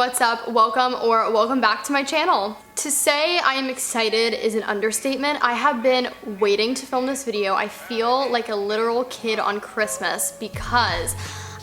what's up? Welcome back to my channel. To say I am excited is an understatement. I have been waiting to film this video. I feel like a literal kid on Christmas because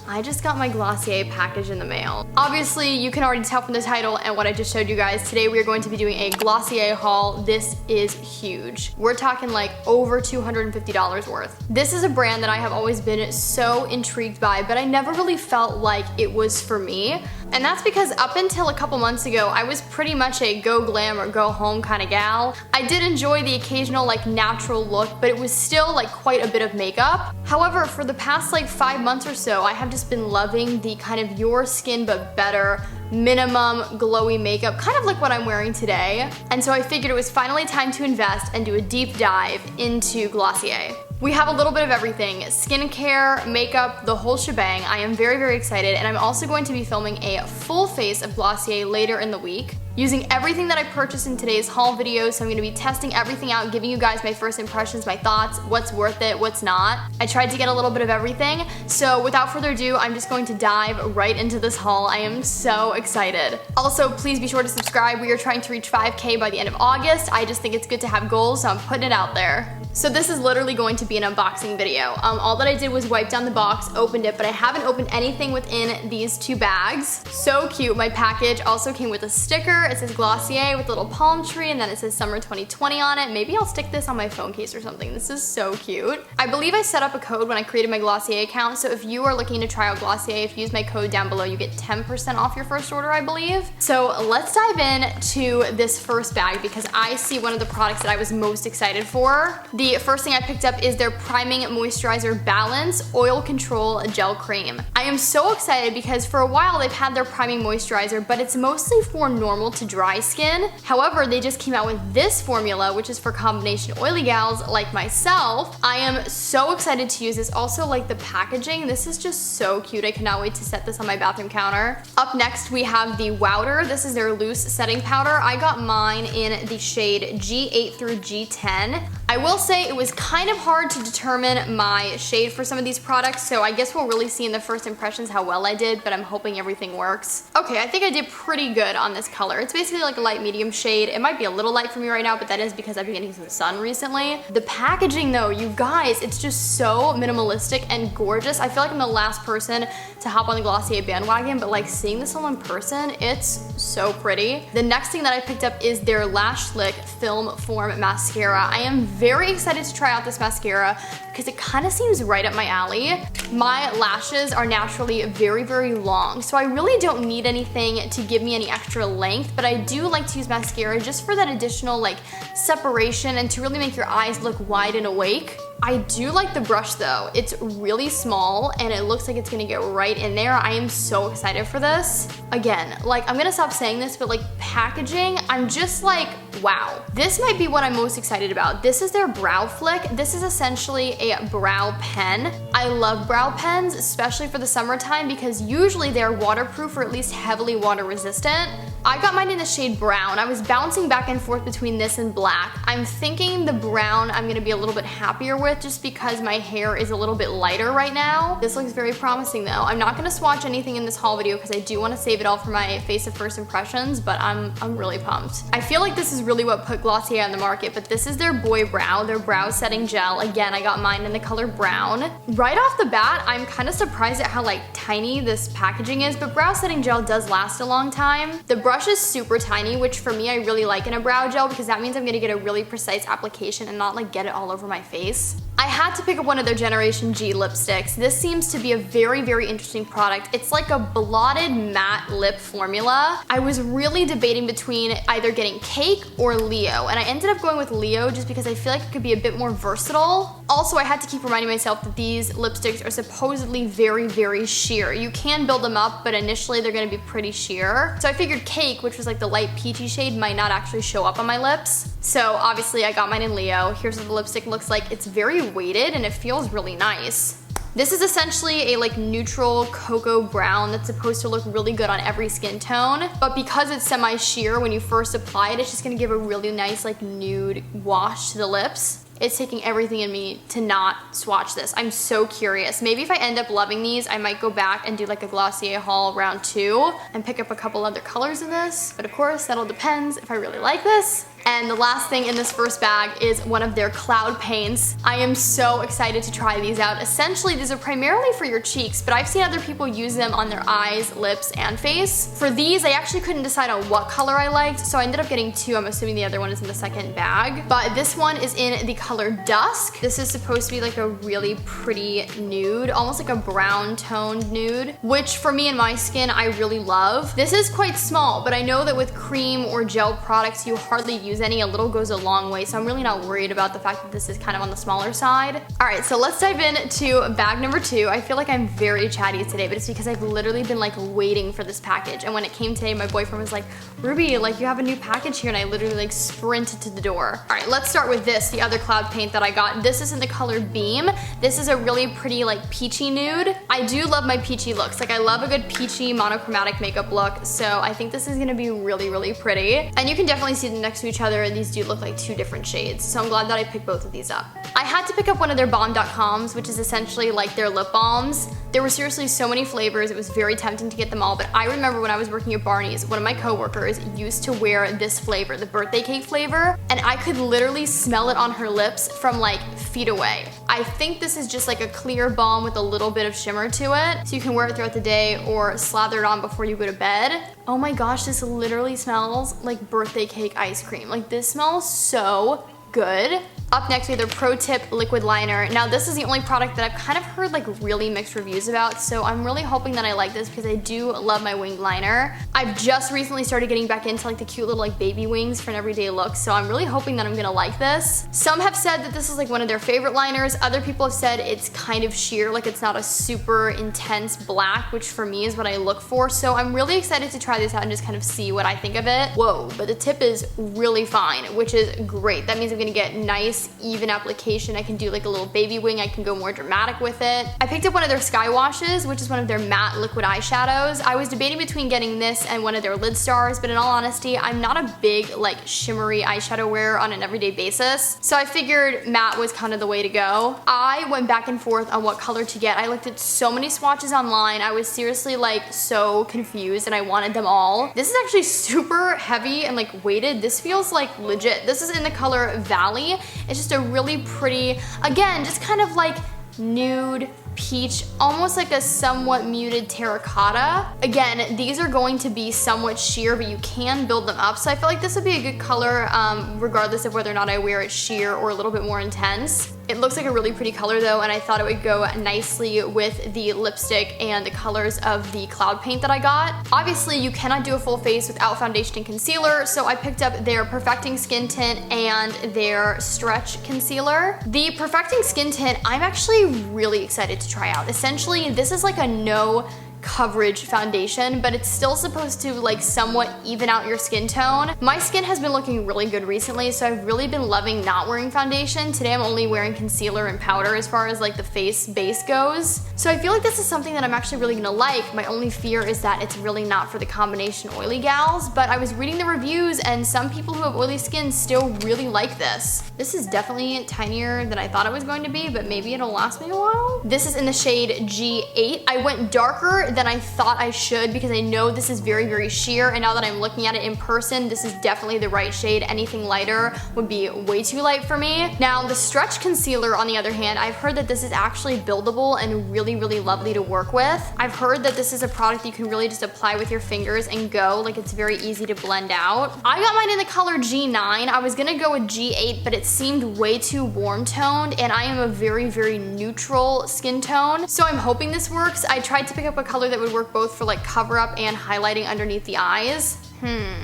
I just got my Glossier package in the mail. Obviously, you can already tell from the title and what I just showed you guys. Today we are going to be doing a Glossier haul. This is huge. We're talking like over $250 worth. This is a brand that I have always been so intrigued by, but I never really felt like it was for me. And that's because up until a couple months ago, I was pretty much a go glam or go home kind of gal. I did enjoy the occasional like natural look, but it was still like quite a bit of makeup. However, for the past like 5 months or so, I have just been loving the kind of your skin but better minimum glowy makeup, kind of like what I'm wearing today. And so I figured it was finally time to invest and do a deep dive into Glossier. We have a little bit of everything, skincare, makeup, the whole shebang. I am very, very excited, and I'm also going to be filming a full face of Glossier later in the week, using everything that I purchased in today's haul video. So I'm gonna be testing everything out, giving you guys my first impressions, my thoughts, what's worth it, what's not. I tried to get a little bit of everything. So without further ado, I'm just going to dive right into this haul. I am so excited. Also, please be sure to subscribe. We are trying to reach 5K by the end of August. I just think it's good to have goals, so I'm putting it out there. So this is literally going to be an unboxing video. All that I did was wipe down the box, opened it, but I haven't opened anything within these two bags. So cute. My package also came with a sticker. It says Glossier with a little palm tree, and then it says Summer 2020 on it. Maybe I'll stick this on my phone case or something. This is so cute. I believe I set up a code when I created my Glossier account, so if you are looking to try out Glossier, if you use my code down below, you get 10% off your first order, I believe. So let's dive in to this first bag because I see one of the products that I was most excited for. The first thing I picked up is their Priming Moisturizer Balance Oil Control Gel Cream. I am so excited because for a while they've had their priming moisturizer, but it's mostly for normal to dry skin. However, they just came out with this formula, which is for combination oily gals like myself. I am so excited to use this. Also, like the packaging, this is just so cute. I cannot wait to set this on my bathroom counter. Up next, we have the Wowder. This is their loose setting powder. I got mine in the shade G8 through G10. I will say it was kind of hard to determine my shade for some of these products, so I guess we'll really see in the first impressions how well I did, but I'm hoping everything works. Okay, I think I did pretty good on this color. It's basically like a light medium shade. It might be a little light for me right now, but that is because I've been getting some sun recently. The packaging though, you guys, it's just so minimalistic and gorgeous. I feel like I'm the last person to hop on the Glossier bandwagon, but like seeing this all in person, it's so pretty. The next thing that I picked up is their Lash Slick Film Form Mascara. I am very excited to try out this mascara because it kind of seems right up my alley. My lashes are naturally very, very long, so I really don't need anything to give me any extra length, but I do like to use mascara just for that additional like separation and to really make your eyes look wide and awake. I do like the brush though. It's really small and it looks like it's gonna get right in there. I am so excited for this. Again, like I'm gonna stop saying this, but like packaging, I'm just like, wow. This might be what I'm most excited about. This is their Brow Flick. This is essentially a brow pen. I love brow pens, especially for the summertime because usually they're waterproof or at least heavily water resistant. I got mine in the shade brown. I was bouncing back and forth between this and black. I'm thinking the brown I'm gonna be a little bit happier with just because my hair is a little bit lighter right now. This looks very promising though. I'm not gonna swatch anything in this haul video because I do want to save it all for my face of first impressions, but I'm really pumped. I feel like this is really what put Glossier on the market, but this is their Boy Brow, their brow setting gel. Again, I got mine in the color brown. Right off the bat, I'm kind of surprised at how like tiny this packaging is, but brow setting gel does last a long time. The brush is super tiny, which for me I really like in a brow gel because that means I'm gonna get a really precise application and not like get it all over my face. I had to pick up one of their Generation G lipsticks. This seems to be a very, very interesting product. It's like a blotted matte lip formula. I was really debating between either getting Cake or Leo, and I ended up going with Leo just because I feel like it could be a bit more versatile. Also, I had to keep reminding myself that these lipsticks are supposedly very, very sheer. You can build them up, but initially they're gonna be pretty sheer. So I figured Cake, which was like the light peachy shade, might not actually show up on my lips. So obviously I got mine in Leo. Here's what the lipstick looks like. It's very weighted and it feels really nice. This is essentially a like neutral cocoa brown that's supposed to look really good on every skin tone, but because it's semi-sheer when you first apply it, it's just gonna give a really nice like nude wash to the lips. it's taking everything in me to not swatch this. I'm so curious. Maybe if I end up loving these, I might go back and do like a Glossier haul round 2 and pick up a couple other colors in this. But of course, that all depends if I really like this. And the last thing in this first bag is one of their cloud paints. I am so excited to try these out. Essentially, these are primarily for your cheeks, but I've seen other people use them on their eyes, lips, and face. For these, I actually couldn't decide on what color I liked, so I ended up getting 2. I'm assuming the other one is in the second bag. But this one is in the color Dusk. This is supposed to be like a really pretty nude, almost like a brown toned nude, which for me and my skin, I really love. This is quite small, but I know that with cream or gel products, you hardly use any. A little goes a long way, so I'm really not worried about the fact that this is kind of on the smaller side. All right, so let's dive into bag number 2. I feel like I'm very chatty today, but it's because I've literally been like waiting for this package. And when it came today, my boyfriend was like, Ruby, like you have a new package here, and I literally like sprinted to the door. All right, let's start with this, the other cloud paint that I got. This is in the color Beam. This is a really pretty like peachy nude. I do love my peachy looks. Like I love a good peachy monochromatic makeup look, so I think this is gonna be really, really pretty. And you can definitely see them next to each other. These do look like 2 different shades, so I'm glad that I picked both of these up. I had to pick up one of their balm.coms, which is essentially like their lip balms. There were seriously so many flavors, it was very tempting to get them all, but I remember when I was working at Barney's, one of my coworkers used to wear this flavor, the birthday cake flavor, and I could literally smell it on her lips from like feet away. I think this is just like a clear balm with a little bit of shimmer to it, so you can wear it throughout the day or slather it on before you go to bed. Oh my gosh, this literally smells like birthday cake ice cream. Like this smells so good. Up next, we have the Pro Tip Liquid Liner. Now, this is the only product that I've kind of heard like really mixed reviews about, so I'm really hoping that I like this because I do love my winged liner. I've just recently started getting back into like the cute little like baby wings for an everyday look, so I'm really hoping that I'm gonna like this. Some have said that this is like one of their favorite liners. Other people have said it's kind of sheer, like it's not a super intense black, which for me is what I look for. So I'm really excited to try this out and just kind of see what I think of it. Whoa, but the tip is really fine, which is great. That means I'm gonna get nice, even application. I can do like a little baby wing. I can go more dramatic with it. I picked up one of their Sky Washes, which is one of their matte liquid eyeshadows. I was debating between getting this and one of their Lid Stars, but in all honesty, I'm not a big like shimmery eyeshadow wearer on an everyday basis, so I figured matte was kind of the way to go. I went back and forth on what color to get. I looked at so many swatches online. I was seriously like so confused and I wanted them all. This is actually super heavy and like weighted. This feels like legit. This is in the color Valley. It's just a really pretty, again, just kind of like nude peach, almost like a somewhat muted terracotta. Again, these are going to be somewhat sheer, but you can build them up, so I feel like this would be a good color regardless of whether or not I wear it sheer or a little bit more intense. It looks like a really pretty color though, and I thought it would go nicely with the lipstick and the colors of the cloud paint that I got. Obviously, you cannot do a full face without foundation and concealer, so I picked up their Perfecting Skin Tint and their Stretch Concealer. The Perfecting Skin Tint, I'm actually really excited to try out. Essentially, this is like a no coverage foundation, but it's still supposed to like somewhat even out your skin tone. My skin has been looking really good recently, so I've really been loving not wearing foundation. Today I'm only wearing concealer and powder as far as like the face base goes. So I feel like this is something that I'm actually really gonna like. My only fear is that it's really not for the combination oily gals, but I was reading the reviews and some people who have oily skin still really like this. This is definitely tinier than I thought it was going to be, but maybe it'll last me a while. This is in the shade G8. I went darker than I thought I should because I know this is very, very sheer, and now that I'm looking at it in person, this is definitely the right shade. Anything lighter would be way too light for me. Now, the Stretch Concealer, on the other hand, I've heard that this is actually buildable and really, really lovely to work with. I've heard that this is a product that you can really just apply with your fingers and go, like it's very easy to blend out. I got mine in the color G9. I was gonna go with G8, but it seemed way too warm toned, and I am a very, very neutral skin tone, so I'm hoping this works. I tried to pick up a color that would work both for like cover up and highlighting underneath the eyes.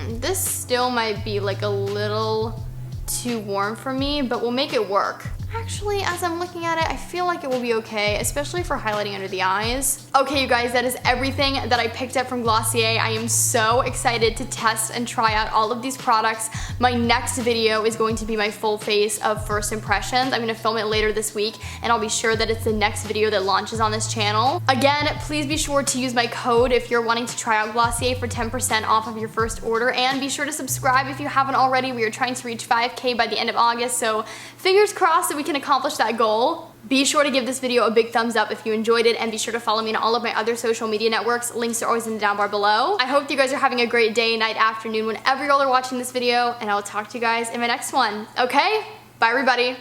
This still might be like a little too warm for me, but we'll make it work. Actually, as I'm looking at it, I feel like it will be okay, especially for highlighting under the eyes. Okay, you guys, that is everything that I picked up from Glossier. I am so excited to test and try out all of these products. My next video is going to be my full face of first impressions. I'm gonna film it later this week, and I'll be sure that it's the next video that launches on this channel. Again, please be sure to use my code if you're wanting to try out Glossier for 10% off of your first order, and be sure to subscribe if you haven't already. We are trying to reach 5K by the end of August, so fingers crossed that we can accomplish that goal. Be sure to give this video a big thumbs up if you enjoyed it, and be sure to follow me on all of my other social media networks. Links are always in the down bar below. I hope you guys are having a great day, night, afternoon, whenever y'all are watching this video, and I will talk to you guys in my next one. Okay? Bye, everybody.